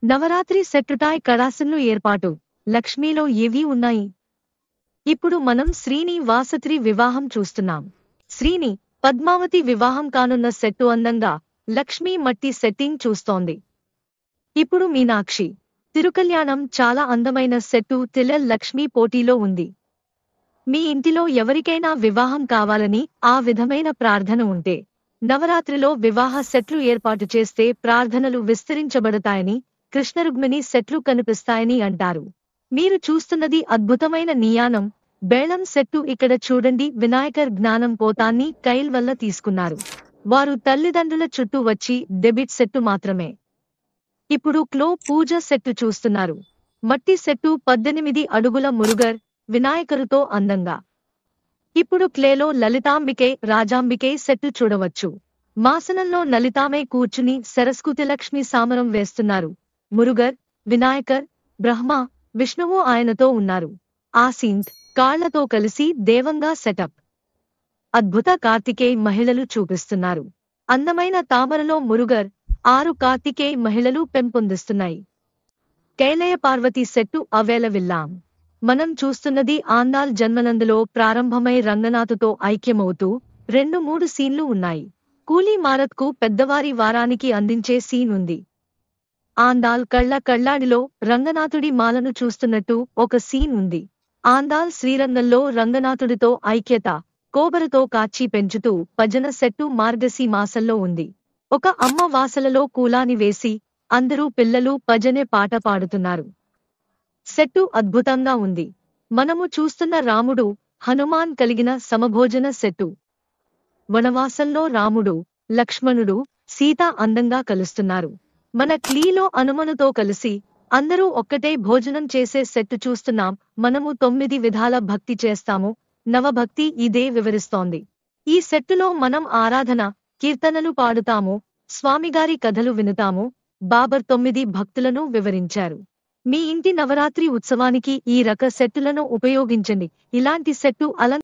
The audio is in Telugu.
నవరాత్రి సెట్టుటాయ్ కళాశను ఏర్పాటు లక్ష్మీలో ఏవి ఉన్నాయి? ఇప్పుడు మనం శ్రీని వాసత్రి వివాహం చూస్తున్నాం. శ్రీని పద్మావతి వివాహం కానున్న సెట్టు అందంగా లక్ష్మీ మట్టి సెట్టింగ్ చూస్తోంది. ఇప్పుడు మీనాక్షి తిరుకల్యాణం చాలా అందమైన సెట్టు తిల్లల్ లక్ష్మీ పోటీలో ఉంది. మీ ఇంటిలో ఎవరికైనా వివాహం కావాలని ఆ విధమైన ప్రార్థన ఉంటే నవరాత్రిలో వివాహ సెట్లు ఏర్పాటు చేస్తే ప్రార్థనలు విస్తరించబడతాయని, కృష్ణరుగ్మిణి సెట్లు కనిపిస్తాయని అంటారు. మీరు చూస్తున్నది అద్భుతమైన నియానం బేళం సెట్టు. ఇక్కడ చూడండి, వినాయకర్ జ్ఞానం పోతాన్ని కైల్ వల్ల తీసుకున్నారు. వారు తల్లిదండ్రుల చుట్టూ వచ్చి డెబిట్ సెట్టు మాత్రమే. ఇప్పుడు క్లో పూజ సెట్టు చూస్తున్నారు. మట్టి సెట్టు 18 అడుగుల మురుగర్ వినాయకరుతో అందంగా. ఇప్పుడు క్లేలో లలితాంబికే రాజాంబికే సెట్టు చూడవచ్చు. మాసనంలో లలితామే కూర్చుని సరస్వతిలక్ష్మి సామరం వేస్తున్నారు. మురుగర్, వినాయకర్, బ్రహ్మ, విష్ణువు ఆయనతో ఉన్నారు. ఆసీంత్ కాళ్లతో కలిసి దేవంగా సెటప్. అద్భుత కార్తికేయ మహిళలు చూపిస్తున్నారు. అందమైన తామరలో మురుగర్ 6 కార్తికేయ మహిళలు పెంపొందిస్తున్నాయి. కైలయ పార్వతి సెట్టు అవేలవిల్లాం. మనం చూస్తున్నది ఆండాల్ జన్మనందులో ప్రారంభమై రంగనాథుతో ఐక్యమవుతూ 2-3 సీన్లు ఉన్నాయి. కూలీ మారత్కు పెద్దవారి వారానికి అందించే సీన్ ఉంది. ఆండాల్ కళ్ళాడిలో రంగనాథుడి మాలను చూస్తున్నట్టు ఒక సీన్ ఉంది. ఆండాల్ శ్రీరంగంలో రంగనాథుడితో ఐక్యత కోబరతో కాచి పెంచుతూ భజన సెట్టు మార్గశి మాసంలో ఉంది. ఒక అమ్మ వాసలలో కూలాని వేసి అందరూ పిల్లలు భజనే పాట పాడుతున్నారు. సెట్టు అద్భుతంగా ఉంది. మనము చూస్తున్న రాముడు హనుమాన్ కలిగిన సమభోజన సెట్టు. వనవాసంలో రాముడు, లక్ష్మణుడు, సీత అందంగా కలుస్తున్నారు. మన క్లీలో హనుమనుతో కలిసి అందరూ ఒక్కటే భోజనం చేసే సెట్టు చూస్తున్నాం. మనము 9 విధాల భక్తి చేస్తాము. నవభక్తి ఇదే వివరిస్తోంది. ఈ సెట్టులో మనం ఆరాధన, కీర్తనలు పాడుతాము, స్వామిగారి కథలు వినుతాము. బాబర్ 9 భక్తులను వివరించారు. మీ ఇంటి నవరాత్రి ఉత్సవానికి ఈ రక సెట్టులను ఉపయోగించండి. ఇలాంటి సెట్టు